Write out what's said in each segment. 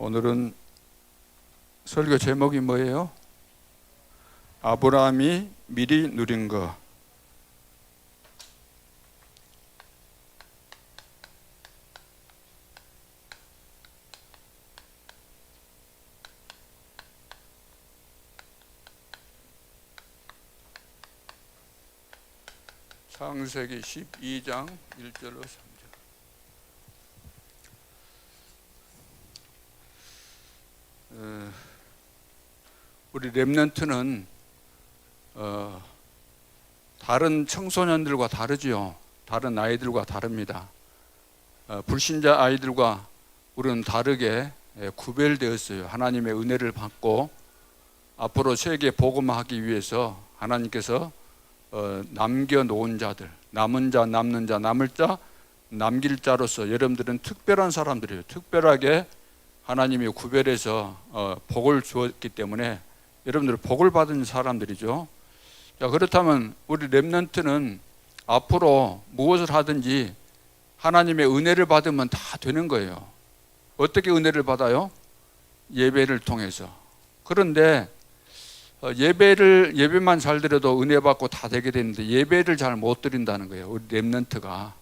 오늘은 설교 제목이 뭐예요? 아브라함이 미리 누린 것. 창세기 12장 1절로 3절. 우리 렘넌트는 다른 청소년들과 다르지요. 다른 아이들과 다릅니다. 불신자 아이들과 우리는 다르게 구별되었어요. 하나님의 은혜를 받고 앞으로 세계 복음화하기 위해서 하나님께서 남겨놓은 자들, 남은 자, 남는 자, 남을 자, 남길 자로서 여러분들은 특별한 사람들이에요. 특별하게 하나님이 구별해서 복을 주었기 때문에 여러분들은 복을 받은 사람들이죠. 자, 그렇다면 우리 렘넌트는 앞으로 무엇을 하든지 하나님의 은혜를 받으면 다 되는 거예요. 어떻게 은혜를 받아요? 예배를 통해서. 그런데 예배만 잘 드려도 은혜 받고 다 되게 되는데 예배를 잘 못 드린다는 거예요. 우리 렘넌트가.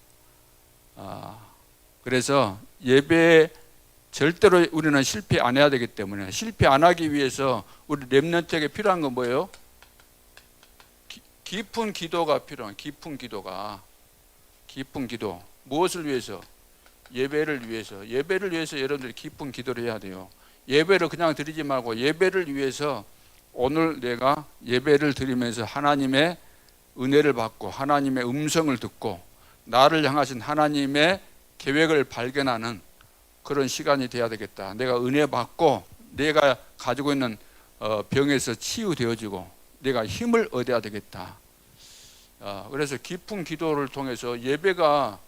그래서 예배 절대로 우리는 실패 안 해야 되기 때문에 실패 안 하기 위해서 우리 렘넌트에게 필요한 건 뭐예요? 깊은 기도가 필요한. 깊은 기도. 무엇을 위해서? 예배를 위해서. 예배를 위해서 여러분들이 깊은 기도를 해야 돼요. 예배를 그냥 드리지 말고 예배를 위해서 오늘 내가 예배를 드리면서 하나님의 은혜를 받고 하나님의 음성을 듣고 나를 향하신 하나님의 계획을 발견하는 그런 시간이 돼야 되겠다. 내가 은혜 받고 내가 가지고 있는 병에서 치유되어지고 내가 힘을 얻어야 되겠다. 그래서 깊은 기도를 통해서 예배가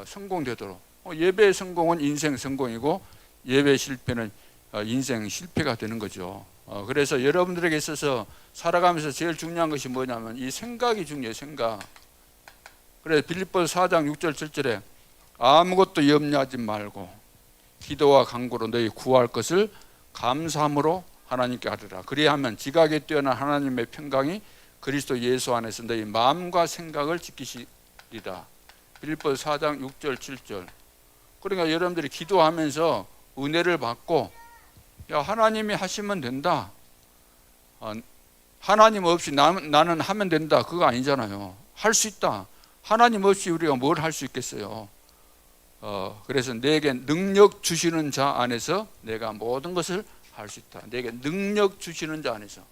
성공되도록. 예배 성공은 인생 성공이고 예배 실패는 인생 실패가 되는 거죠. 그래서 여러분들에게 있어서 살아가면서 제일 중요한 것이 뭐냐면 이 생각이 중요해요. 생각. 그래서 빌립보서 4장 6절 7절에 아무것도 염려하지 말고 기도와 간구로 너희 구할 것을 감사함으로 하나님께 하리라. 그리하면 지각에 뛰어난 하나님의 평강이 그리스도 예수 안에서 너희 마음과 생각을 지키시리라. 빌립보서 4장 6절 7절. 그러니까 여러분들이 기도하면서 은혜를 받고 야, 하나님이 하시면 된다. 하나님 없이 나는 하면 된다. 그거 아니잖아요. 할 수 있다. 하나님 없이 우리가 뭘 할 수 있겠어요. 그래서 내게 능력 주시는 자 안에서 내가 모든 것을 할 수 있다. 내게 능력 주시는 자 안에서.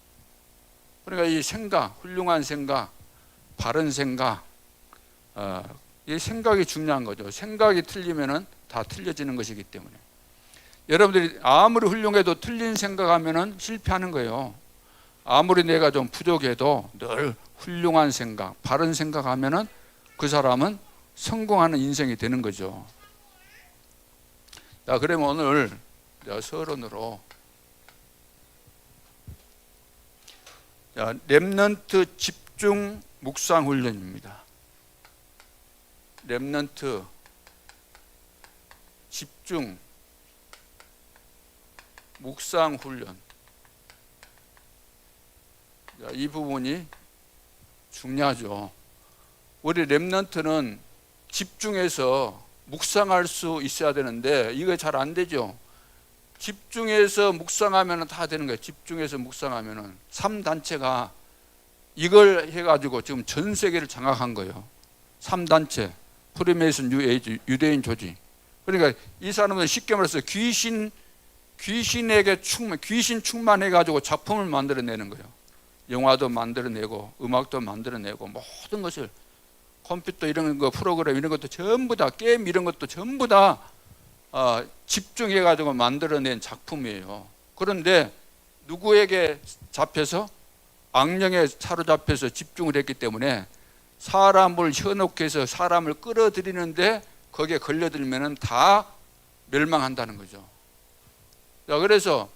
그러니까 이 생각, 훌륭한 생각, 바른 생각, 이 생각이 중요한 거죠. 생각이 틀리면은 다 틀려지는 것이기 때문에. 여러분들이 아무리 훌륭해도 틀린 생각하면은 실패하는 거예요. 아무리 내가 좀 부족해도 늘 훌륭한 생각, 바른 생각하면은 그 사람은 성공하는 인생이 되는 거죠. 자, 그러면 오늘 서론으로 렘넌트 집중 묵상 훈련입니다. 렘넌트 집중 묵상 훈련. 이 부분이 중요하죠. 우리 렘넌트는 집중해서 묵상할 수 있어야 되는데 이거 잘 안 되죠. 집중해서 묵상하면 다 되는 거예요. 집중해서 묵상하면은 3단체가 이걸 해가지고 지금 전 세계를 장악한 거예요. 3단체 프리메이슨 뉴에이지 유대인 조직. 그러니까 이 사람은 쉽게 말해서 귀신에게 귀신 충만해가지고 작품을 만들어내는 거예요. 영화도 만들어내고 음악도 만들어내고 모든 것을 컴퓨터 이런 거 프로그램 이런 것도 전부 다 게임 이런 것도 전부 다 집중해가지고 만들어낸 작품이에요. 그런데 누구에게 잡혀서 악령에 사로잡혀서 집중을 했기 때문에 사람을 현혹해서 사람을 끌어들이는데 거기에 걸려들면은 다 멸망한다는 거죠. 자, 그래서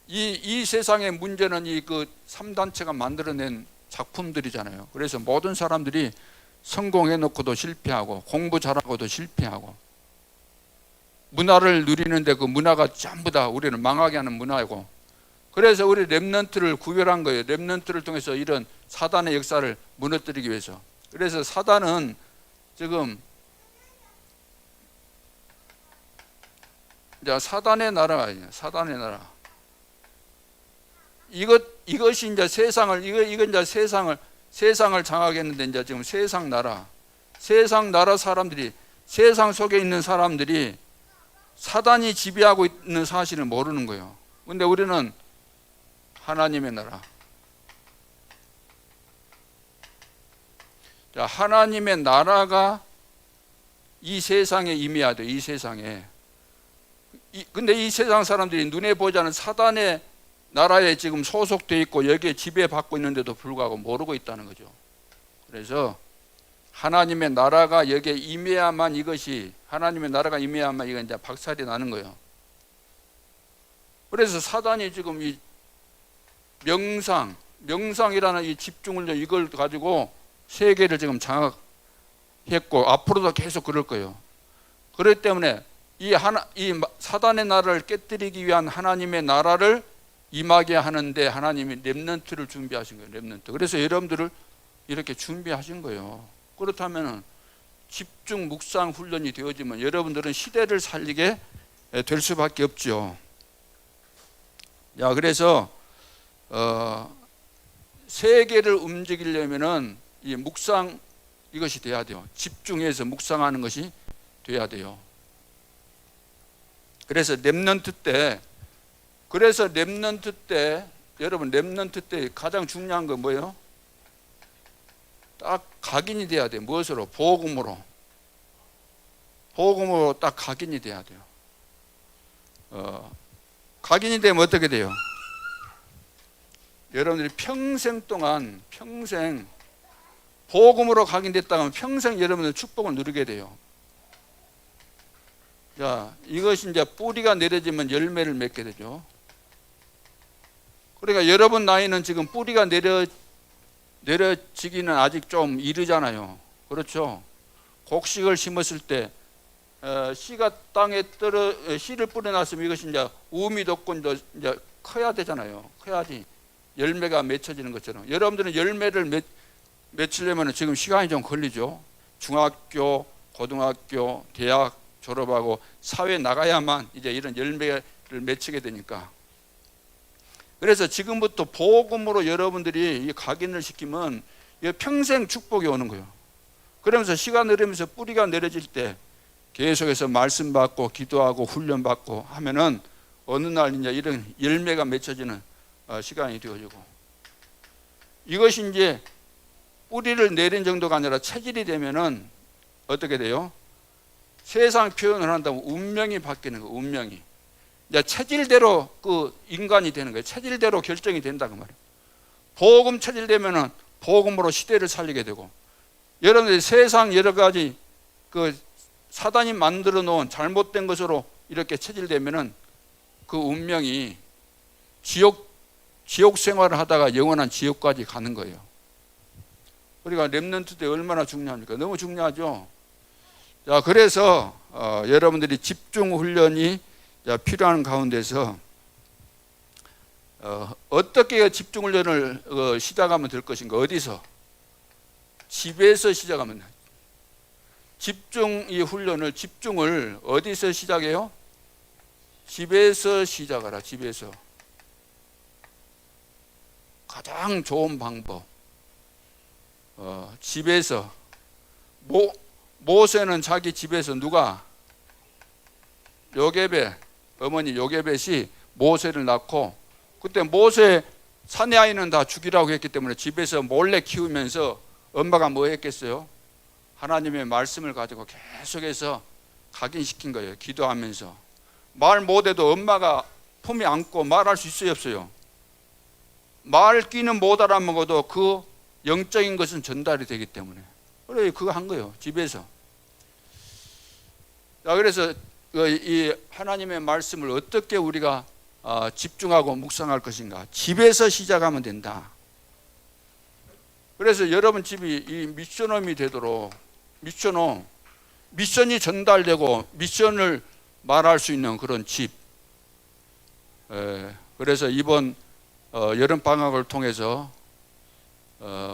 이 세상의 문제는 이 그 3단체가 만들어낸 작품들이잖아요. 그래서 모든 사람들이 성공해 놓고도 실패하고 공부 잘하고도 실패하고 문화를 누리는데 그 문화가 전부 다 우리는 망하게 하는 문화이고, 그래서 우리 렘넌트를 구별한 거예요. 렘넌트를 통해서 이런 사단의 역사를 무너뜨리기 위해서. 그래서 사단은 지금 이제 사단의 나라가 아니에요. 사단의 나라. 이것이 이제 세상을 이제 세상을 장악했는데, 이제 지금 세상 나라 사람들이, 세상 속에 있는 사람들이 사단이 지배하고 있는 사실을 모르는 거예요. 근데 우리는 하나님의 나라. 자, 하나님의 나라가 이 세상에 임해야 돼. 이 세상에. 근데 이 세상 사람들이 눈에 보지 않는 사단의 나라에 지금 소속돼 있고 여기에 지배받고 있는데도 불구하고 모르고 있다는 거죠. 그래서 하나님의 나라가 여기에 임해야만, 이것이 하나님의 나라가 임해야만 이건 이제 박살이 나는 거예요. 그래서 사단이 지금 이 명상이라는 이 집중을, 이걸 가지고 세계를 지금 장악했고 앞으로도 계속 그럴 거예요. 그렇기 때문에 이 사단의 나라를 깨뜨리기 위한 하나님의 나라를 임하게 하는데 하나님이 렘넌트를 준비하신 거예요. 렘넌트. 그래서 여러분들을 이렇게 준비하신 거예요. 그렇다면 집중 묵상 훈련이 되어지면 여러분들은 시대를 살리게 될 수밖에 없죠. 야, 그래서 세계를 움직이려면은 이 묵상, 이것이 돼야 돼요. 집중해서 묵상하는 것이 돼야 돼요. 그래서 렘넌트 때 여러분, 렘넌트 때 가장 중요한 건 뭐예요? 딱 각인이 돼야 돼요. 무엇으로? 복음으로 딱 각인이 돼야 돼요. 각인이 되면 어떻게 돼요? 여러분들이 평생 복음으로 각인됐다면 평생 여러분들 축복을 누리게 돼요. 자, 이것이 이제 뿌리가 내려지면 열매를 맺게 되죠. 그러니까 여러분 나이는 지금 뿌리가 내려지기는 아직 좀 이르잖아요. 그렇죠? 곡식을 심었을 때 씨가 땅에 씨를 뿌려놨으면 이것이 이제 우음이 돋고 이제 커야 되잖아요. 커야지 열매가 맺혀지는 것처럼 여러분들은 열매를 맺히려면 지금 시간이 좀 걸리죠. 중학교, 고등학교, 대학 졸업하고 사회에 나가야만 이제 이런 열매를 맺히게 되니까. 그래서 지금부터 복음으로 여러분들이 각인을 시키면 평생 축복이 오는 거예요. 그러면서 시간 흐르면서 뿌리가 내려질 때 계속해서 말씀 받고 기도하고 훈련 받고 하면은 어느 날 이제 이런 열매가 맺혀지는 시간이 되어지고, 이것이 이제 뿌리를 내린 정도가 아니라 체질이 되면은 어떻게 돼요? 세상 표현을 한다면 운명이 바뀌는 거예요. 운명이 이제 체질대로 그 인간이 되는 거예요. 체질대로 결정이 된다고 말이에요. 복음 체질되면은 복음으로 시대를 살리게 되고, 여러분들이 세상 여러 가지 그 사단이 만들어 놓은 잘못된 것으로 이렇게 체질되면은 그 운명이 지옥 생활을 하다가 영원한 지옥까지 가는 거예요. 그러니까 렘넌트 때 얼마나 중요합니까? 너무 중요하죠. 자, 그래서 여러분들이 집중 훈련이 필요한 가운데서 어떻게 집중 훈련을 시작하면 될 것인가? 어디서? 집에서 시작하면. 집중을 어디서 시작해요? 집에서 시작하라. 집에서. 가장 좋은 방법. 집에서. 모세는 자기 집에서 누가? 요게벳, 어머니 요게벳이 모세를 낳고, 그때 모세 사내 아이는 다 죽이라고 했기 때문에 집에서 몰래 키우면서 엄마가 뭐 했겠어요? 하나님의 말씀을 가지고 계속해서 각인시킨 거예요. 기도하면서. 말 못해도 엄마가 품에 안고 말할 수 있어요, 없어요? 말귀는 못 알아먹어도 그 영적인 것은 전달이 되기 때문에. 그래, 그거 한 거예요, 집에서. 자, 그래서 이 하나님의 말씀을 어떻게 우리가 집중하고 묵상할 것인가? 집에서 시작하면 된다. 그래서 여러분 집이 이 미션홈이 되도록, 미션이 전달되고 미션을 말할 수 있는 그런 집. 그래서 이번 여름 방학을 통해서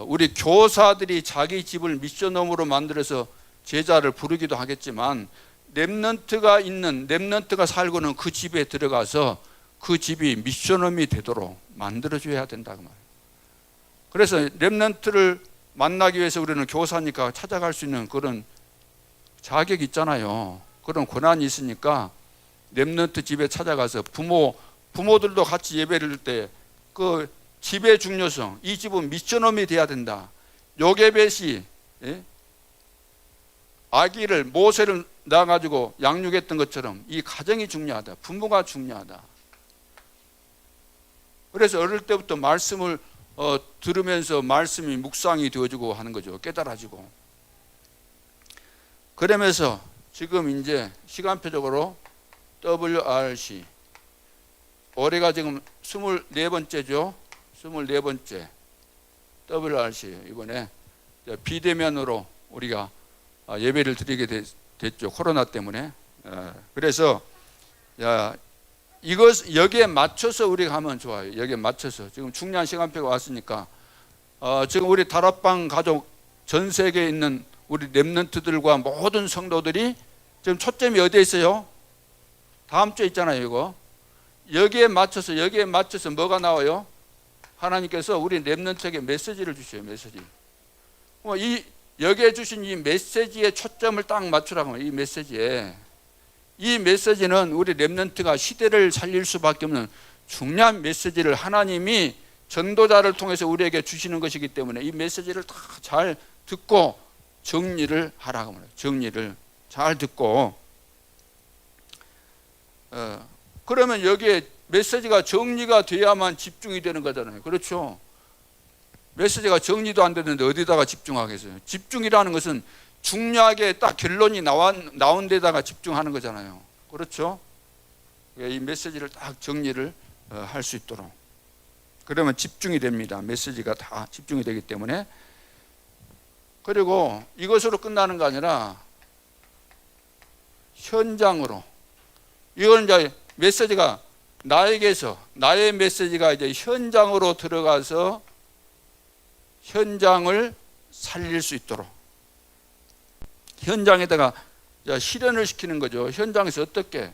우리 교사들이 자기 집을 미션홈으로 만들어서 제자를 부르기도 하겠지만 렘넌트가 살고 있는 그 집에 들어가서 그 집이 미션홈이 되도록 만들어줘야 된다고 말이에요. 그래서 렘넌트를 만나기 위해서 우리는 교사니까 찾아갈 수 있는 그런 자격이 있잖아요. 그런 권한이 있으니까 렘넌트 집에 찾아가서 부모들도 같이 예배를 때 그 집의 중요성, 이 집은 미션홈이 돼야 된다. 요게벳이 아기를 모세를 낳아가지고 양육했던 것처럼 이 가정이 중요하다. 부모가 중요하다. 그래서 어릴 때부터 말씀을 들으면서 말씀이 묵상이 되어지고 하는 거죠. 깨달아지고. 그러면서 지금 이제 시간표적으로 WRC 올해가 지금 24번째죠. 24번째 WRC 이번에 비대면으로 우리가 예배를 드리게 됐죠. 코로나 때문에. 그래서 여기에 맞춰서 우리가 하면 좋아요. 여기에 맞춰서 지금 중요한 시간표가 왔으니까 지금 우리 다락방 가족 전 세계에 있는 우리 렘넌트들과 모든 성도들이 지금 초점이 어디에 있어요? 다음 주에 있잖아요. 이거 여기에 맞춰서 뭐가 나와요? 하나님께서 우리 렘넌트에게 메시지를 주셔요. 메시지. 여기에 주신 이 메시지에 초점을 딱 맞추라고 합니다. 이 메시지에. 이 메시지는 우리 렘넌트가 시대를 살릴 수밖에 없는 중요한 메시지를 하나님이 전도자를 통해서 우리에게 주시는 것이기 때문에 이 메시지를 다 잘 듣고 정리를 하라고 합니다. 정리를 잘 듣고 그러면 여기에 메시지가 정리가 돼야만 집중이 되는 거잖아요. 그렇죠? 메시지가 정리도 안 되는데 어디다가 집중하겠어요? 집중이라는 것은 중요하게 딱 결론이 나온 데다가 집중하는 거잖아요. 그렇죠? 이 메시지를 딱 정리를 할 수 있도록. 그러면 집중이 됩니다. 메시지가 다 집중이 되기 때문에. 그리고 이것으로 끝나는 게 아니라 현장으로. 이건 이제 메시지가 나에게서 나의 메시지가 이제 현장으로 들어가서 현장을 살릴 수 있도록 현장에다가 실현을 시키는 거죠. 현장에서 어떻게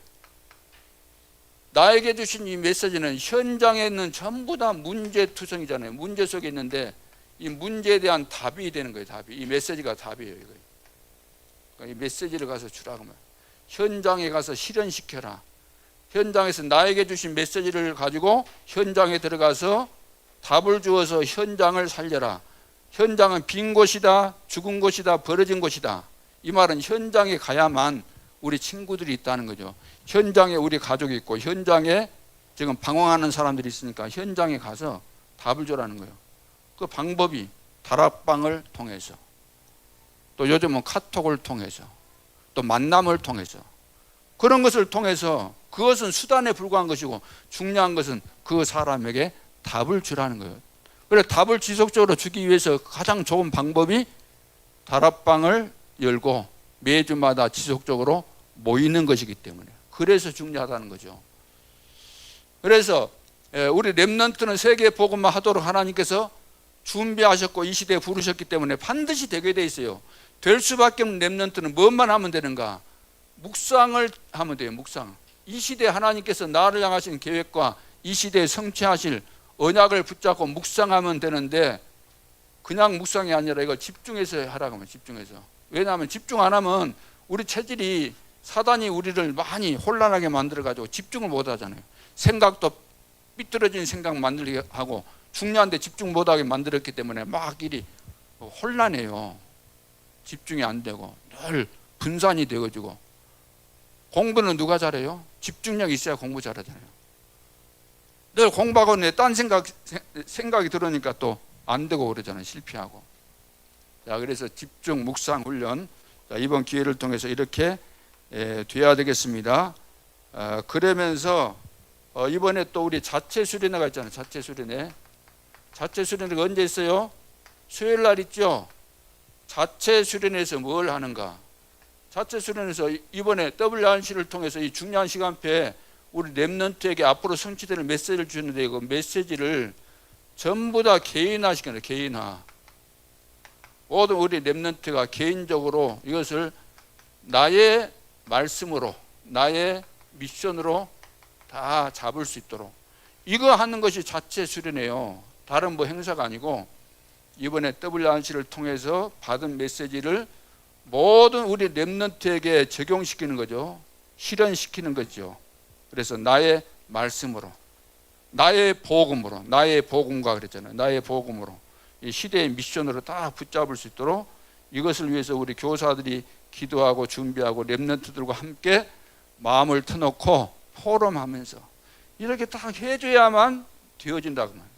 나에게 주신 이 메시지는 현장에 있는 전부 다 문제투성이잖아요. 문제 속에 있는데 이 문제에 대한 답이 되는 거예요. 답이. 이 메시지가 답이에요. 이거. 그러니까 이 메시지를 가서 주라고 말해요. 현장에 가서 실현시켜라. 현장에서 나에게 주신 메시지를 가지고 현장에 들어가서 답을 주어서 현장을 살려라. 현장은 빈 곳이다, 죽은 곳이다, 벌어진 곳이다. 이 말은 현장에 가야만 우리 친구들이 있다는 거죠. 현장에 우리 가족이 있고 현장에 지금 방황하는 사람들이 있으니까 현장에 가서 답을 주라는 거예요. 그 방법이 다락방을 통해서 또 요즘은 카톡을 통해서 또 만남을 통해서 그런 것을 통해서 그것은 수단에 불과한 것이고 중요한 것은 그 사람에게 답을 주라는 거예요. 그래서 답을 지속적으로 주기 위해서 가장 좋은 방법이 다락방을 열고 매주마다 지속적으로 모이는 것이기 때문에 그래서 중요하다는 거죠. 그래서 우리 렘넌트는 세계 복음화 하도록 하나님께서 준비하셨고 이 시대에 부르셨기 때문에 반드시 되게 돼 있어요. 될 수밖에 없는 렘넌트는 무엇만 하면 되는가? 묵상을 하면 돼요. 묵상. 이 시대에 하나님께서 나를 향하신 계획과 이 시대에 성취하실 언약을 붙잡고 묵상하면 되는데 그냥 묵상이 아니라 이걸 집중해서 하라고 하면 집중해서. 왜냐하면 집중 안 하면 우리 체질이 사단이 우리를 많이 혼란하게 만들어가지고 집중을 못 하잖아요. 생각도 삐뚤어진 생각 만들게 하고 중요한데 집중 못하게 만들었기 때문에 막 일이 혼란해요. 집중이 안 되고 늘 분산이 되어지고. 공부는 누가 잘해요? 집중력이 있어야 공부 잘하잖아요. 늘 공부하고 있는데 딴 생각이 들으니까 또 안 되고 그러잖아요. 실패하고. 자, 그래서 집중 묵상 훈련, 자, 이번 기회를 통해서 이렇게 돼야 되겠습니다. 그러면서 이번에 또 우리 자체 수련회가 있잖아요. 자체 수련회. 자체 수련회가 언제 있어요? 수요일 날 있죠. 자체 수련회에서 뭘 하는가? 자체 수련에서 이번에 WRC를 통해서 이 중요한 시간표에 우리 렘넌트에게 앞으로 성취되는 메시지를 주는데 그 메시지를 전부 다 개인화시키는 거예요. 개인화. 모든 우리 렘넌트가 개인적으로 이것을 나의 말씀으로, 나의 미션으로 다 잡을 수 있도록 이거 하는 것이 자체 수련이에요. 다른 뭐 행사가 아니고 이번에 WRC를 통해서 받은 메시지를 모든 우리 렘넌트에게 적용시키는 거죠. 실현시키는 거죠. 그래서 나의 말씀으로, 나의 복음으로, 나의 복음과 그랬잖아요. 나의 복음으로 이 시대의 미션으로 다 붙잡을 수 있도록 이것을 위해서 우리 교사들이 기도하고 준비하고 렘넌트들과 함께 마음을 터놓고 포럼하면서 이렇게 딱 해줘야만 되어진다고 말이에요.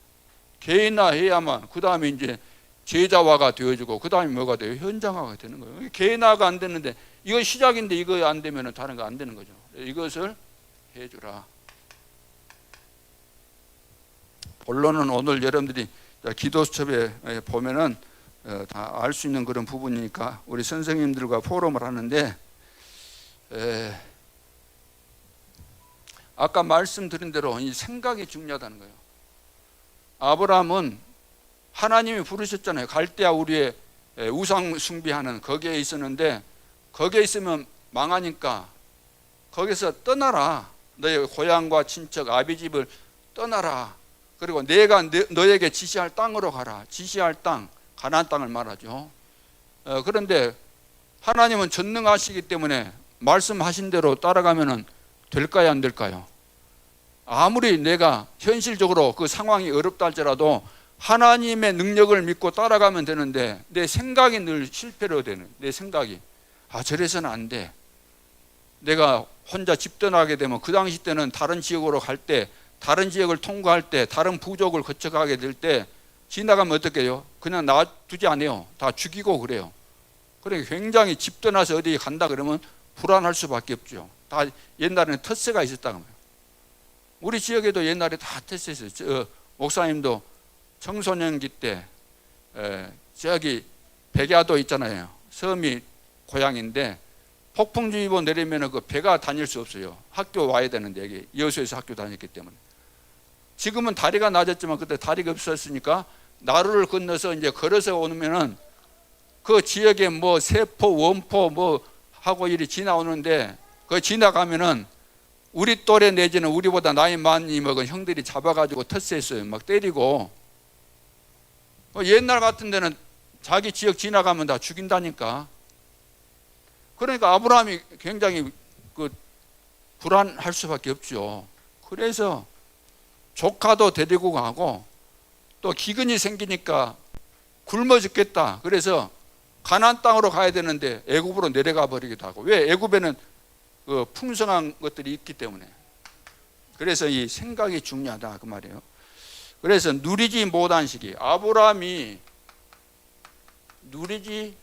개인화해야만 그 다음에 이제 제자화가 되어지고 그 다음에 뭐가 돼요? 현장화가 되는 거예요. 개인화가 안 되는데 이거 시작인데 이거 안 되면 다른 거 안 되는 거죠. 이것을 해주라. 본론은 오늘 여러분들이 기도 수첩에 보면은 다 알 수 있는 그런 부분이니까 우리 선생님들과 포럼을 하는데 아까 말씀드린 대로 이 생각이 중요하다는 거예요. 아브라함은 하나님이 부르셨잖아요. 갈대아 우리의 우상 숭배하는 거기에 있었는데 거기에 있으면 망하니까 거기서 떠나라. 너의 고향과 친척 아비 집을 떠나라. 그리고 내가 너에게 지시할 땅으로 가라. 지시할 땅, 가나안 땅을 말하죠. 그런데 하나님은 전능하시기 때문에 말씀하신 대로 따라가면 될까요, 안 될까요? 아무리 내가 현실적으로 그 상황이 어렵다 할지라도 하나님의 능력을 믿고 따라가면 되는데 내 생각이 늘 실패로 되는, 내 생각이 저래서는 안 돼. 내가 혼자 집 떠나게 되면 그 당시 때는 다른 지역으로 갈 때, 다른 지역을 통과할 때, 다른 부족을 거쳐가게 될 때 지나가면 어떻게 해요? 그냥 놔두지 않아요. 다 죽이고 그래요. 그러니까 굉장히 집 떠나서 어디 간다 그러면 불안할 수밖에 없죠. 다 옛날에는 텃세가 있었다고 말이에요. 우리 지역에도 옛날에 다 텃세 있어요. 목사님도 청소년기 때 저기 백야도 있잖아요. 섬이 고향인데 폭풍주의보 내리면 그 배가 다닐 수 없어요. 학교 와야 되는데 여기 여수에서 학교 다녔기 때문에. 지금은 다리가 낮았지만 그때 다리가 없었으니까 나루를 건너서 이제 걸어서 오면은 그 지역에 뭐 세포, 원포 뭐 하고 이리 지나오는데 그 지나가면은 우리 또래 내지는 우리보다 나이 많이 먹은 형들이 잡아가지고 텃세했어요. 막 때리고. 옛날 같은 데는 자기 지역 지나가면 다 죽인다니까. 그러니까 아브라함이 굉장히 불안할 수밖에 없죠. 그래서 조카도 데리고 가고 또 기근이 생기니까 굶어 죽겠다. 그래서 가나안 땅으로 가야 되는데 애굽으로 내려가 버리기도 하고. 왜? 애굽에는 그 풍성한 것들이 있기 때문에. 그래서 이 생각이 중요하다 그 말이에요. 그래서 누리지 못한 시기, 아브라함이 누리지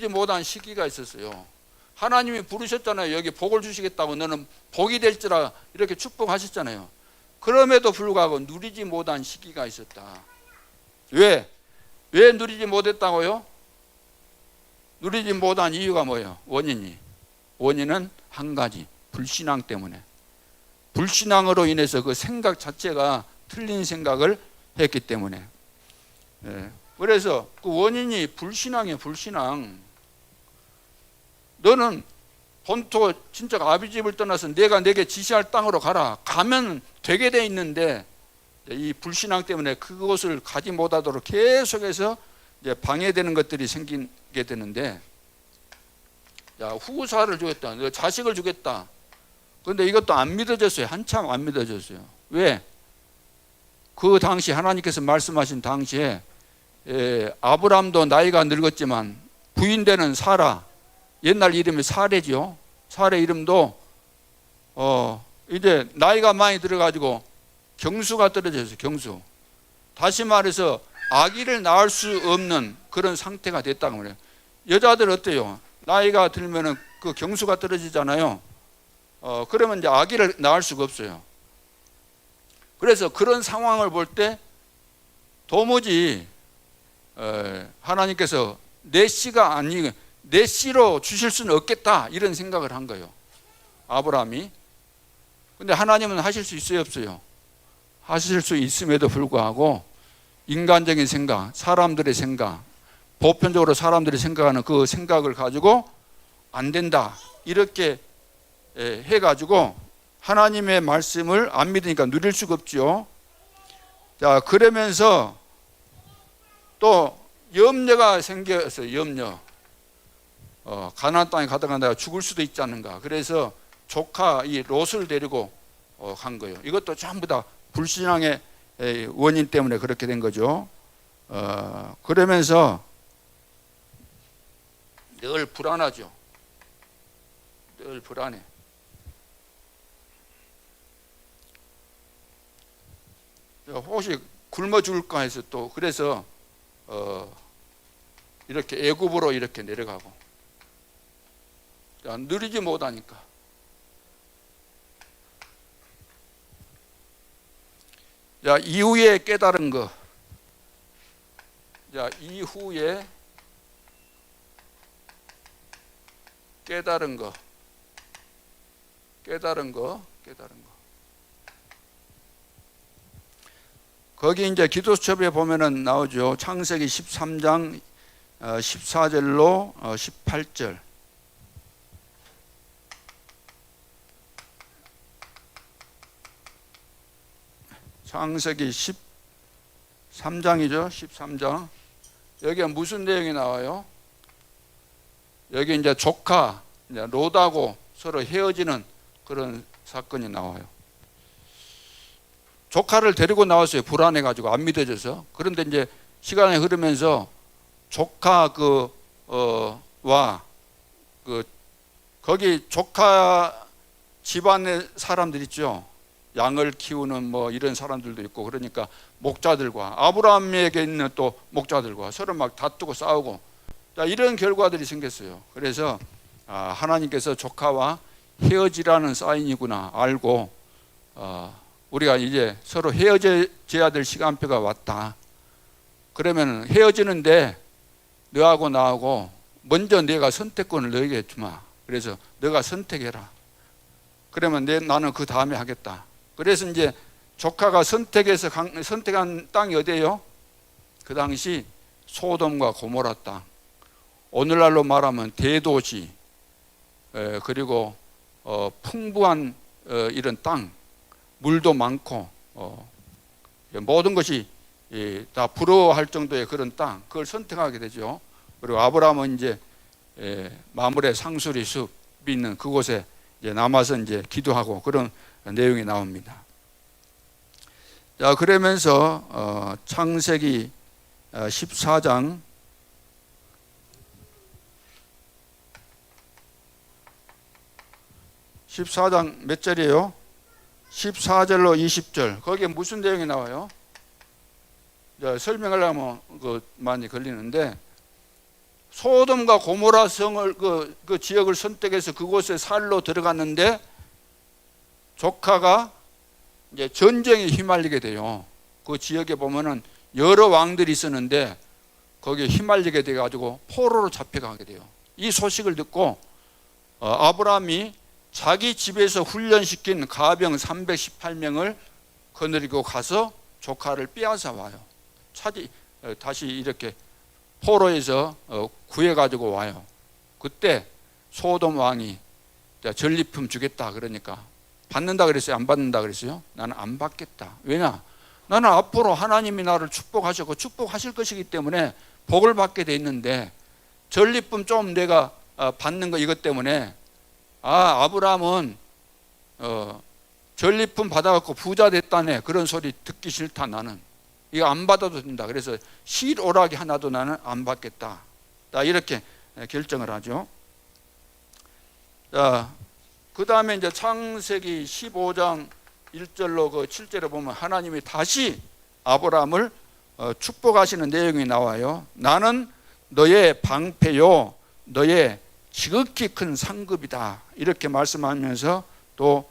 못한 시기가 있었어요. 하나님이 부르셨잖아요. 여기 복을 주시겠다고 너는 복이 될지라 이렇게 축복하셨잖아요. 그럼에도 불구하고 누리지 못한 시기가 있었다. 왜 누리지 못했다고요? 누리지 못한 이유가 뭐예요? 원인은 한 가지, 불신앙 때문에. 불신앙으로 인해서 그 생각 자체가 틀린 생각을 했기 때문에. 그래서 그 원인이 불신앙이에요. 불신앙. 너는 본토 친척 아비 집을 떠나서 내가 내게 지시할 땅으로 가라. 가면 되게 돼 있는데 이 불신앙 때문에 그것을 가지 못하도록 계속해서 이제 방해되는 것들이 생기게 되는데, 후사를 주겠다, 너 자식을 주겠다. 그런데 이것도 안 믿어졌어요. 한참 안 믿어졌어요. 왜? 그 당시 하나님께서 말씀하신 당시에 아브람도 나이가 늙었지만 부인되는 사라, 옛날 이름이 사레죠. 사레 이름도 이제 나이가 많이 들어가지고 경수가 떨어졌어요. 경수. 다시 말해서 아기를 낳을 수 없는 그런 상태가 됐다고 그래요. 여자들 어때요? 나이가 들면은 그 경수가 떨어지잖아요. 그러면 이제 아기를 낳을 수가 없어요. 그래서 그런 상황을 볼 때 도무지 하나님께서 내 씨가 아니 내 씨로 주실 수는 없겠다 이런 생각을 한 거예요, 아브라함이. 근데 하나님은 하실 수 있어요, 없어요? 하실 수 있음에도 불구하고 인간적인 생각, 사람들의 생각, 보편적으로 사람들이 생각하는 그 생각을 가지고 안 된다 이렇게 해가지고 하나님의 말씀을 안 믿으니까 누릴 수가 없죠. 자, 그러면서 또 염려가 생겼어요. 염려. 가나안 땅에 가다가 내가 죽을 수도 있지 않는가. 그래서 조카 이 롯을 데리고 간 거예요. 이것도 전부 다 불신앙의 원인 때문에 그렇게 된 거죠. 그러면서 늘 불안하죠. 늘 불안해. 혹시 굶어 죽을까 해서 또 그래서 이렇게 애굽으로 이렇게 내려가고, 누리지 못하니까. 자, 이후에 깨달은 거. 자, 이후에 깨달은 거. 거기 이제 기도수첩에 보면은 나오죠. 창세기 13장 14절로 18절. 창세기 13장이죠. 13장. 여기에 무슨 내용이 나와요? 여기 이제 조카 이제 롯하고 서로 헤어지는 그런 사건이 나와요. 조카를 데리고 나왔어요. 불안해가지고 안 믿어져서. 그런데 이제 시간이 흐르면서 조카 거기 조카 집안의 사람들 있죠. 양을 키우는 뭐 이런 사람들도 있고, 그러니까 목자들과 아브라함에게 있는 또 목자들과 서로 막 다투고 싸우고, 자, 이런 결과들이 생겼어요. 그래서 하나님께서 조카와 헤어지라는 사인이구나 알고 우리가 이제 서로 헤어져야 될 시간표가 왔다. 그러면 헤어지는데 너하고 나하고 먼저 내가 선택권을 너에게 주마. 그래서 너가 선택해라. 그러면 나는 그 다음에 하겠다. 그래서 이제 조카가 선택한 땅이 어디예요? 그 당시 소돔과 고모라 땅. 오늘날로 말하면 대도시, 그리고 풍부한 이런 땅, 물도 많고 모든 것이 다 부러워할 정도의 그런 땅, 그걸 선택하게 되죠. 그리고 아브라함은 이제 마물의 상수리 숲이 있는 그곳에 이제 남아서 이제 기도하고 그런 내용이 나옵니다. 자, 그러면서 창세기 14장 14장 몇 절이에요? 14절로 20절. 거기에 무슨 내용이 나와요? 설명하려면 많이 걸리는데, 소돔과 고모라 성을 그 지역을 선택해서 그곳에 살로 들어갔는데 조카가 이제 전쟁에 휘말리게 돼요. 그 지역에 보면은 여러 왕들이 있었는데 거기에 휘말리게 돼 가지고 포로로 잡혀가게 돼요. 이 소식을 듣고 아브라함이 자기 집에서 훈련시킨 가병 318명을 거느리고 가서 조카를 빼앗아 와요. 다시 이렇게 포로에서 구해가지고 와요. 그때 소돔 왕이 전리품 주겠다 그러니까 받는다 그랬어요? 안 받는다 그랬어요? 나는 안 받겠다. 왜냐? 나는 앞으로 하나님이 나를 축복하셨고 축복하실 것이기 때문에 복을 받게 돼 있는데 전리품 좀 내가 받는 거 이것 때문에 아브라함은 전리품 받아갖고 부자 됐다네 그런 소리 듣기 싫다. 나는 이거 안 받아도 된다. 그래서 실오라기 하나도 나는 안 받겠다. 이렇게 결정을 하죠. 자, 그 다음에 이제 창세기 15장 1절로 7절에 보면 하나님이 다시 아브라함을 축복하시는 내용이 나와요. 나는 너의 방패요, 너의 지극히 큰 상급이다. 이렇게 말씀하면서 또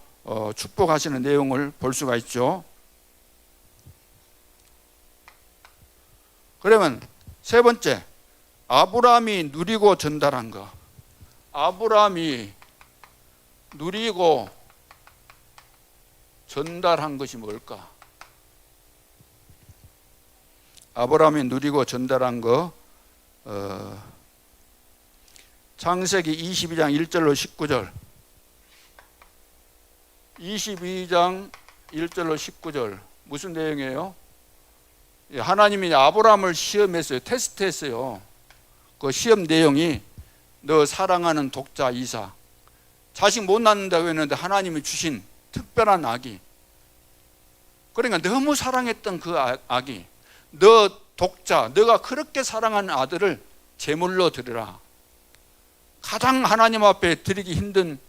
축복하시는 내용을 볼 수가 있죠. 그러면 세 번째, 아브라함이 누리고 전달한 거. 아브라함이 누리고 전달한 것이 뭘까? 아브라함이 누리고 전달한 거, 창세기 22장 1절로 19절, 22장 1절로 19절 무슨 내용이에요? 하나님이 아브라함을 시험했어요. 테스트했어요. 그 시험 내용이 너 사랑하는 독자 이삭, 자식 못 낳는다고 했는데 하나님이 주신 특별한 아기, 그러니까 너무 사랑했던 그 아기, 너 독자, 너가 그렇게 사랑하는 아들을 제물로 드리라. 가장 하나님 앞에 드리기 힘든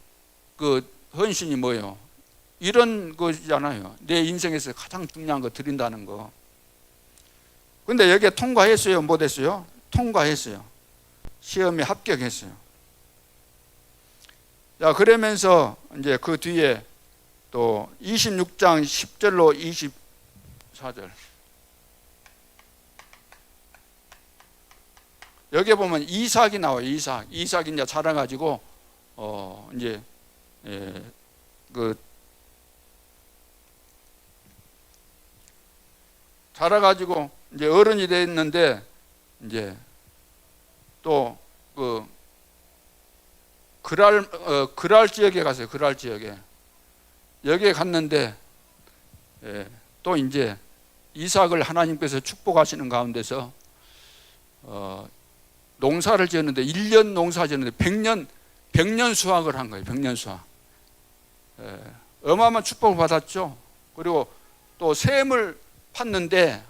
그 헌신이 뭐예요? 이런 것이잖아요. 내 인생에서 가장 중요한 거 드린다는 거. 근데 여기에 통과했어요? 못했어요? 통과했어요. 시험에 합격했어요. 자, 그러면서 이제 그 뒤에 또 26장 10절로 24절. 여기에 보면 이삭이 나와요. 이삭이 이제 자라가지고 이제 자라가지고 이제 어른이 됐는데 이제 또 그랄 지역에 갔어요. 그랄 지역에 여기에 갔는데 또 이제 이삭을 하나님께서 축복하시는 가운데서 농사를 지었는데 1년 농사 지었는데 100년 수확을 한 거예요. 100년 수확. 어마어마한 축복을 받았죠. 그리고 또 샘을 팠는데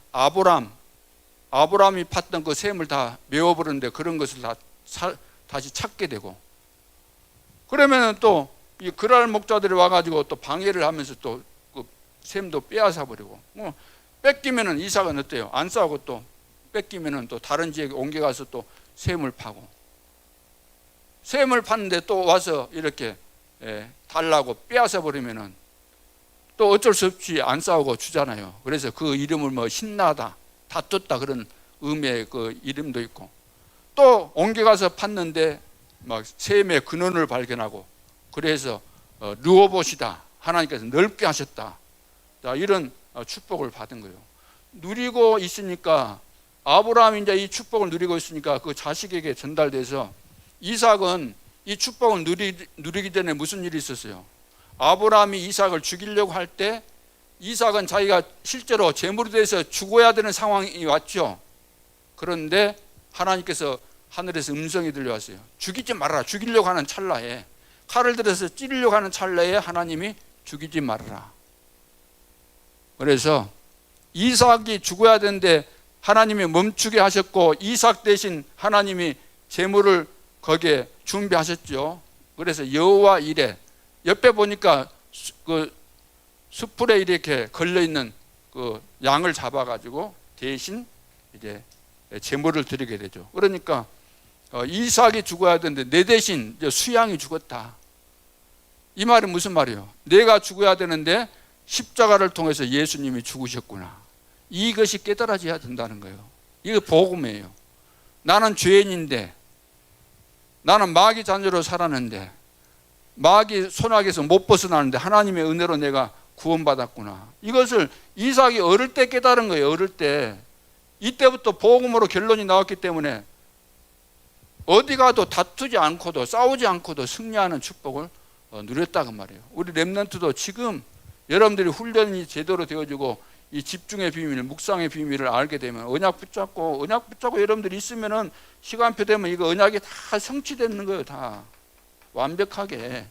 아브라함이 팠던 그 샘을 다 메워버렸는데 그런 것을 다시 찾게 되고, 그러면 또 이 그랄 목자들이 와가지고 또 방해를 하면서 또 그 샘도 빼앗아 버리고, 뺏기면은 이삭은 어때요? 안 싸우고 또 뺏기면은 또 다른 지역에 옮겨가서 또 샘을 파고, 샘을 팠는데 또 와서 이렇게 달라고 빼앗아 버리면은 또 어쩔 수 없이 안 싸우고 주잖아요. 그래서 그 이름을 뭐 신나다, 다퉜다 그런 의미의 그 이름도 있고, 또 옮겨가서 팠는데 막 샘의 근원을 발견하고, 그래서 르호봇이다, 하나님께서 넓게 하셨다. 자, 이런 축복을 받은 거예요. 누리고 있으니까, 아브라함이 이제 이 축복을 누리고 있으니까 그 자식에게 전달돼서, 이삭은 이 축복을 누리기 전에 무슨 일이 있었어요? 아브라함이 이삭을 죽이려고 할 때 이삭은 자기가 실제로 제물이 돼서 죽어야 되는 상황이 왔죠. 그런데 하나님께서 하늘에서 음성이 들려왔어요. 죽이지 말아라. 죽이려고 하는 찰나에, 칼을 들어서 찌르려고 하는 찰나에 하나님이 죽이지 말아라. 그래서 이삭이 죽어야 되는데 하나님이 멈추게 하셨고, 이삭 대신 하나님이 제물을 거기에 준비하셨죠. 그래서 여호와 이레, 옆에 보니까 그 수풀에 이렇게 걸려있는 그 양을 잡아가지고 대신 이제 제물을 드리게 되죠. 그러니까 이삭이 죽어야 되는데 내 대신 수양이 죽었다. 이 말은 무슨 말이에요? 내가 죽어야 되는데 십자가를 통해서 예수님이 죽으셨구나. 이것이 깨달아져야 된다는 거예요. 이거 복음이에요. 나는 죄인인데, 나는 마귀 자녀로 살았는데, 마귀 손아귀에서 못 벗어나는데 하나님의 은혜로 내가 구원받았구나. 이것을 이삭이 어릴 때 깨달은 거예요. 어릴 때. 이때부터 복음으로 결론이 나왔기 때문에 어디 가도 다투지 않고도 싸우지 않고도 승리하는 축복을 누렸다고 말이에요. 우리 렘넌트도 지금 여러분들이 훈련이 제대로 되어지고 이 집중의 비밀, 묵상의 비밀을 알게 되면 언약 붙잡고 여러분들이 있으면은 시간표 되면 이거 언약이 다 성취되는 거예요. 다 완벽하게.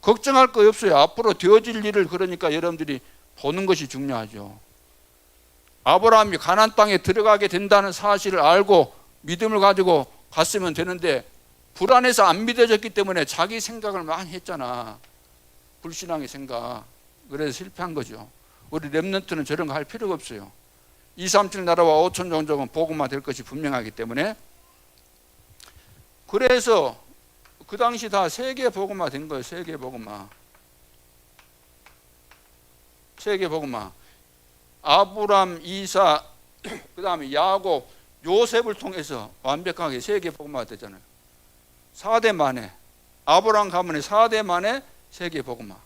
걱정할 거 없어요. 앞으로 되어질 일을 그러니까 여러분들이 보는 것이 중요하죠. 아브라함이 가나안 땅에 들어가게 된다는 사실을 알고 믿음을 가지고 갔으면 되는데, 불안해서 안 믿어졌기 때문에 자기 생각을 많이 했잖아. 불신앙의 생각. 그래서 실패한 거죠. 우리 렘넌트는 저런 거 할 필요가 없어요. 237 나라와 5천 종족은 복음화 될 것이 분명하기 때문에. 그래서 그 당시 다 세계 복음화 된 거예요. 세계 복음화. 아브람, 이삭, 그 다음에 야곱, 요셉을 통해서 완벽하게 세계 복음화가 되잖아요. 4대 만에, 아브라함 가문의 4대 만에 세계 복음화.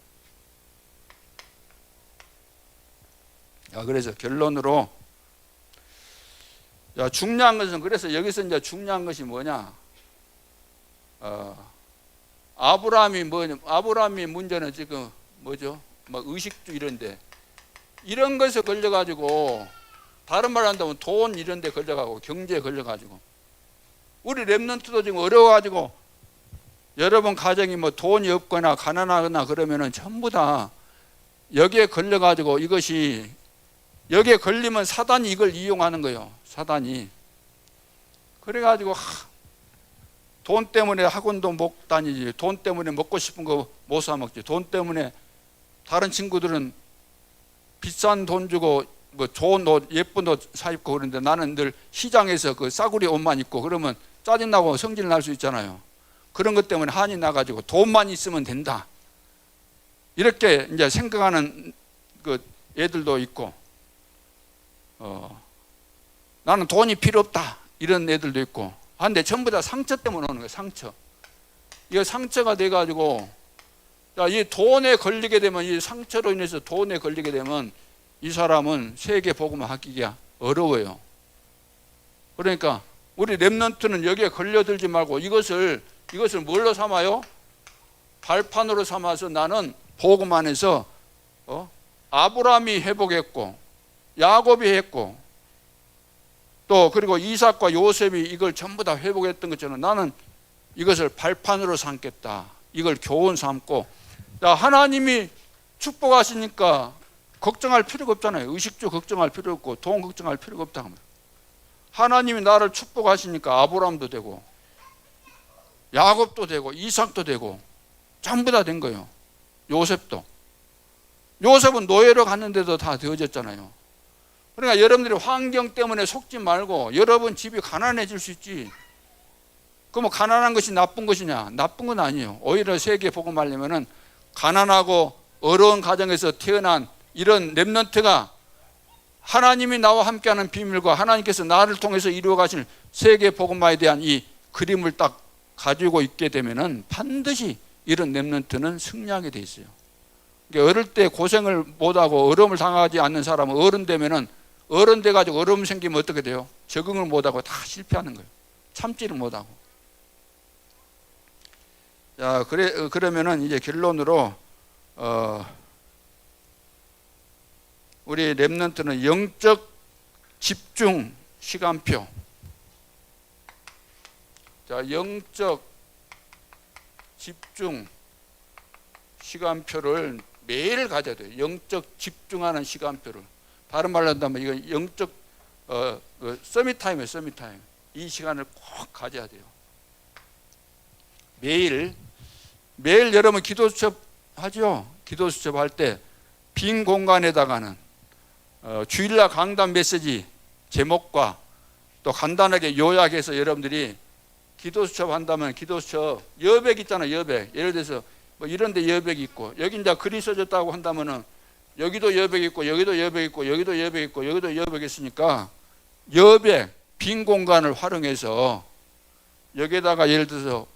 그래서 결론으로, 중요한 것은, 그래서 여기서 이제 중요한 것이 뭐냐? 아브라함이 문제는 지금 뭐죠? 막 의식주 이런데, 이런 것에 걸려가지고, 다른 말 한다면 돈 이런 데 걸려가고, 경제에 걸려가지고, 우리 랩런트도 지금 어려워가지고, 여러분 가정이 뭐 돈이 없거나 가난하거나 그러면은 전부 다 여기에 걸려가지고, 이것이 여기에 걸리면 사단이 이걸 이용하는 거예요. 사단이. 그래가지고 돈 때문에 학원도 못 다니지, 돈 때문에 먹고 싶은 거 못 사 먹지, 돈 때문에 다른 친구들은 비싼 돈 주고 뭐 좋은 옷, 예쁜 옷 사 입고 그러는데 나는 늘 시장에서 그 싸구려 옷만 입고 그러면 짜증나고 성질 날 수 있잖아요. 그런 것 때문에 한이 나가지고 돈만 있으면 된다, 이렇게 이제 생각하는 그 애들도 있고, 나는 돈이 필요 없다 이런 애들도 있고. 근데 전부 다 상처 때문에 오는 거예요. 상처. 이거 상처가 돼가지고, 이 돈에 걸리게 되면, 이 상처로 인해서 돈에 걸리게 되면 이 사람은 세계 복음화하기가 어려워요. 그러니까 우리 랩런트는 여기에 걸려들지 말고 이것을 뭘로 삼아요? 발판으로 삼아서 나는 복음 안에서 아브라함이 회복했고, 야곱이 했고, 또 그리고 이삭과 요셉이 이걸 전부 다 회복했던 것처럼 나는 이것을 발판으로 삼겠다, 이걸 교훈 삼고. 하나님이 축복하시니까 걱정할 필요가 없잖아요. 의식주 걱정할 필요 없고 돈 걱정할 필요가 없다. 하나님이 나를 축복하시니까 아브라함도 되고 야곱도 되고 이삭도 되고 전부 다 된 거예요. 요셉은 노예로 갔는데도 다 되어졌잖아요. 그러니까 여러분들이 환경 때문에 속지 말고, 여러분 집이 가난해질 수 있지. 그럼 가난한 것이 나쁜 것이냐? 나쁜 건 아니에요. 오히려 세계 복음하려면은 가난하고 어려운 가정에서 태어난 이런 랩런트가 하나님이 나와 함께하는 비밀과 하나님께서 나를 통해서 이루어 가실 세계 복음화에 대한 이 그림을 딱 가지고 있게 되면은 반드시 이런 랩런트는 승리하게 돼 있어요. 그러니까 어릴 때 고생을 못하고 어려움을 당하지 않는 사람은 어른 되면은, 어른 돼가지고 어려움 생기면 어떻게 돼요? 적응을 못하고 다 실패하는 거예요. 참지를 못하고. 자, 그러면은 이제 결론으로, 우리 랩런트는 영적 집중 시간표. 자, 영적 집중 시간표를 매일 가져야 돼요. 영적 집중하는 시간표를. 다른 말로 한다면 이건 영적 서밋 타임이에요. 서밋 타임. 이 시간을 꼭 가져야 돼요. 매일 여러분 기도 수첩 하죠? 기도 수첩 할 때 빈 공간에다가는 주일날 강단 메시지 제목과 또 간단하게 요약해서 여러분들이 기도 수첩 한다면, 기도 수첩 여백 있잖아요. 여백. 예를 들어서 뭐 이런 데 여백이 있고, 여기 이제 글이 써졌다고 한다면은 여기도 여백이 있고, 여기도 여백이 있고, 여기도 여백이 있고, 여기도 여백이 있으니까 여백, 빈 공간을 활용해서 여기에다가 예를 들어서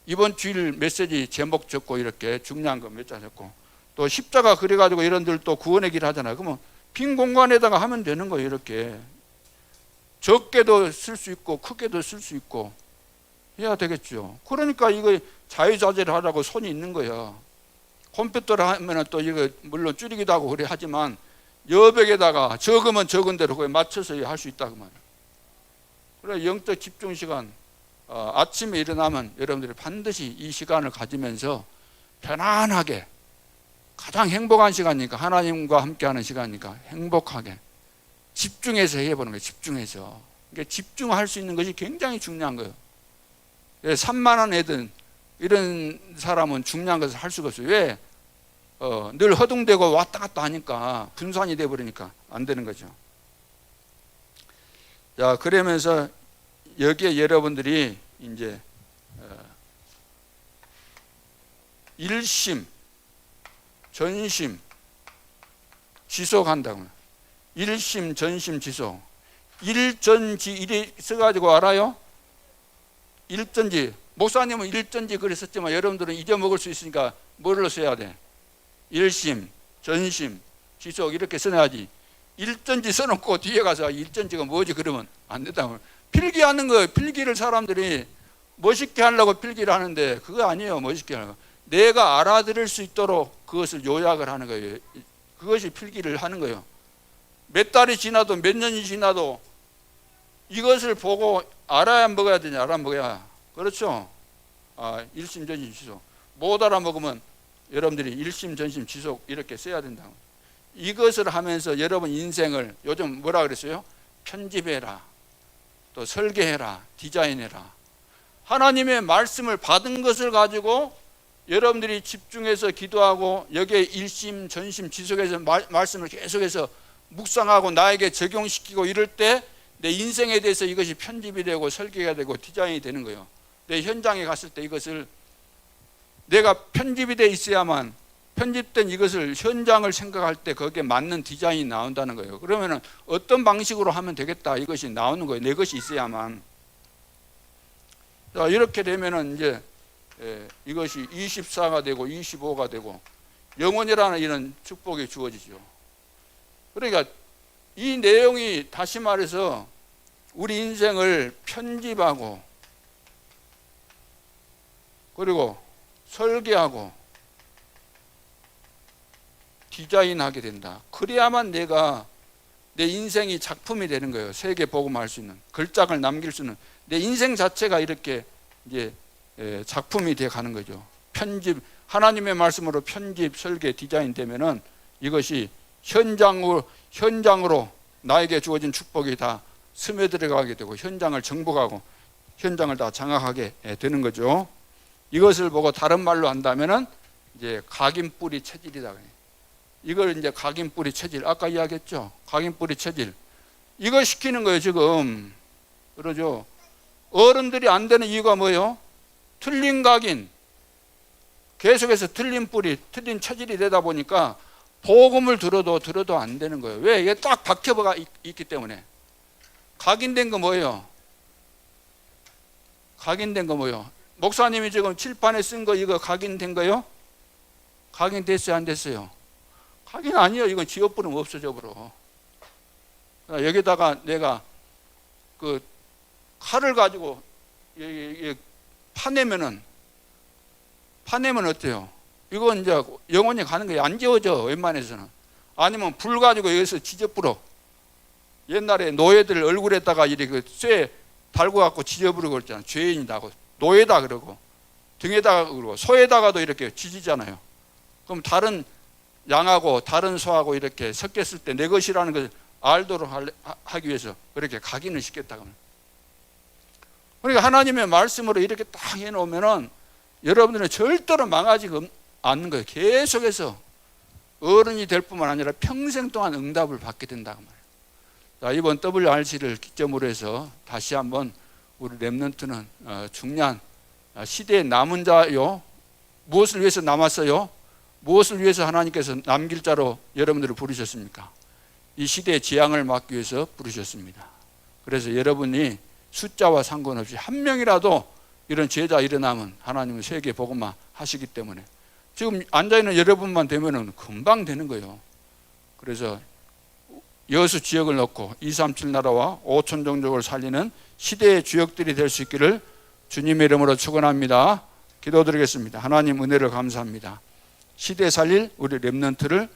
이번 주일 메시지 제목 적고, 이렇게 중요한 거 몇 자 적고, 또 십자가 그래가지고 이런들 또 구원의 길 하잖아요. 그러면 빈 공간에다가 하면 되는 거예요. 이렇게 적게도 쓸 수 있고 크게도 쓸 수 있고 해야 되겠죠. 그러니까 이거 자유자재를 하라고 손이 있는 거예요. 컴퓨터를 하면 또 이거 물론 줄이기도 하고 그래 하지만 여백에다가 적으면 적은 대로 그에 맞춰서 할 수 있다 그 말이에요. 그래 영적 집중 시간, 아침에 일어나면 여러분들이 반드시 이 시간을 가지면서 편안하게, 가장 행복한 시간이니까, 하나님과 함께하는 시간이니까 행복하게 집중해서 해보는 거예요. 집중해서. 그러니까 집중할 수 있는 것이 굉장히 중요한 거예요. 산만한 애들, 이런 사람은 중요한 것을 할 수가 없어요. 왜? 늘 허둥대고 왔다 갔다 하니까 분산이 돼버리니까 안 되는 거죠. 자, 그러면서 여기에 여러분들이 이제 일심, 전심, 지속한다고. 일심, 전심, 지속. 일전지 이리 써가지고 알아요? 일전지. 목사님은 일전지 그랬었지만 여러분들은 잊어먹을 수 있으니까 뭐를 써야 돼? 일심, 전심, 지속 이렇게 써야지. 일전지 써놓고 뒤에 가서 일전지가 뭐지 그러면 안 된다. 필기하는 거예요. 필기를 사람들이 멋있게 하려고 필기를 하는데 그거 아니에요. 멋있게 하는 거. 내가 알아들을 수 있도록 그것을 요약을 하는 거예요. 그것이 필기를 하는 거예요. 몇 달이 지나도 몇 년이 지나도 이것을 보고 알아야 먹어야 되냐, 알아 먹어야. 그렇죠? 일심, 전심, 지속. 못 알아먹으면 여러분들이 일심, 전심, 지속 이렇게 써야 된다고. 이것을 하면서 여러분 인생을 요즘 뭐라 그랬어요? 편집해라, 또 설계해라, 디자인해라. 하나님의 말씀을 받은 것을 가지고 여러분들이 집중해서 기도하고 여기에 일심, 전심, 지속해서 말씀을 계속해서 묵상하고 나에게 적용시키고 이럴 때 내 인생에 대해서 이것이 편집이 되고 설계가 되고 디자인이 되는 거예요. 내 현장에 갔을 때 이것을 내가 편집이 돼 있어야만 편집된 이것을 현장을 생각할 때 거기에 맞는 디자인이 나온다는 거예요. 그러면은 어떤 방식으로 하면 되겠다 이것이 나오는 거예요. 내 것이 있어야만. 자, 이렇게 되면은 이제 이것이 24가 되고 25가 되고 영원이라는 이런 축복이 주어지죠. 그러니까 이 내용이 다시 말해서 우리 인생을 편집하고 그리고 설계하고 디자인하게 된다. 그래야만 내가 내 인생이 작품이 되는 거예요. 세계 복음할 수 있는 걸작을 남길 수 있는 내 인생 자체가 이렇게 이제 작품이 돼 가는 거죠. 편집 하나님의 말씀으로 편집, 설계, 디자인 되면은 이것이 현장으로 나에게 주어진 축복이 다 스며들어가게 되고 현장을 정복하고 현장을 다 장악하게 되는 거죠. 이것을 보고 다른 말로 한다면은 이제 각인뿌리 체질이다. 이걸 이제 각인뿌리 체질, 아까 이야기했죠. 각인뿌리 체질. 이거 시키는 거예요, 지금. 그러죠. 어른들이 안 되는 이유가 뭐예요? 틀린 각인. 계속해서 틀린 뿌리, 틀린 체질이 되다 보니까 복음을 들어도 안 되는 거예요. 왜? 이게 딱 박혀가 있기 때문에. 각인된 거 뭐예요? 각인된 거 뭐예요? 목사님이 지금 칠판에 쓴 거 이거 각인된 거요? 각인됐어요, 안 됐어요? 각인 아니에요. 이건 지워버리면 없어져 버려. 여기다가 내가 그 칼을 가지고 파내면 어때요? 이건 이제 영원히 가는 거예요. 안 지워져, 웬만해서는. 아니면 불 가지고 여기서 지져버려. 옛날에 노예들 얼굴에다가 이렇게 쇠 달고 갖고 지져버리고 그랬잖아요. 죄인이다고. 노예다 그러고. 등에다가 그러고. 소에다가도 이렇게 지지잖아요. 그럼 다른 양하고 다른 소하고 이렇게 섞였을 때 내 것이라는 것을 알도록 하기 위해서 그렇게 각인을 시켰다고 합니다. 그러니까 하나님의 말씀으로 이렇게 딱 해놓으면은 여러분들은 절대로 망하지 않는 거예요. 계속해서 어른이 될 뿐만 아니라 평생 동안 응답을 받게 된다고 말이에요. 자, 이번 WRC를 기점으로 해서 다시 한번 우리 렘넌트는 중요한 시대의 남은 자요. 무엇을 위해서 남았어요? 무엇을 위해서 하나님께서 남길 자로 여러분들을 부르셨습니까? 이 시대의 재앙을 막기 위해서 부르셨습니다. 그래서 여러분이 숫자와 상관없이 한 명이라도 이런 제자 일어나면 하나님은 세계 복음화 하시기 때문에 지금 앉아있는 여러분만 되면은 금방 되는 거예요. 그래서 여수 지역을 넣고 237 나라와 5천 종족을 살리는 시대의 주역들이 될 수 있기를 주님의 이름으로 축원합니다. 기도드리겠습니다. 하나님 은혜를 감사합니다. 시대 살릴 우리 렘넌트를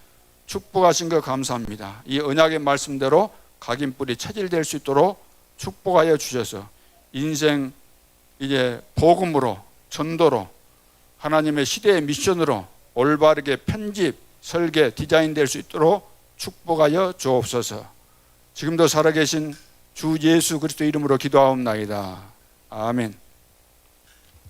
축복하신 것 감사합니다. 이 언약의 말씀대로 각인뿌리 체질될 수 있도록 축복하여 주셔서 인생 이제 복음으로 전도로 하나님의 시대의 미션으로 올바르게 편집, 설계, 디자인될 수 있도록 축복하여 주옵소서. 지금도 살아계신 주 예수 그리스도 이름으로 기도하옵나이다. 아멘.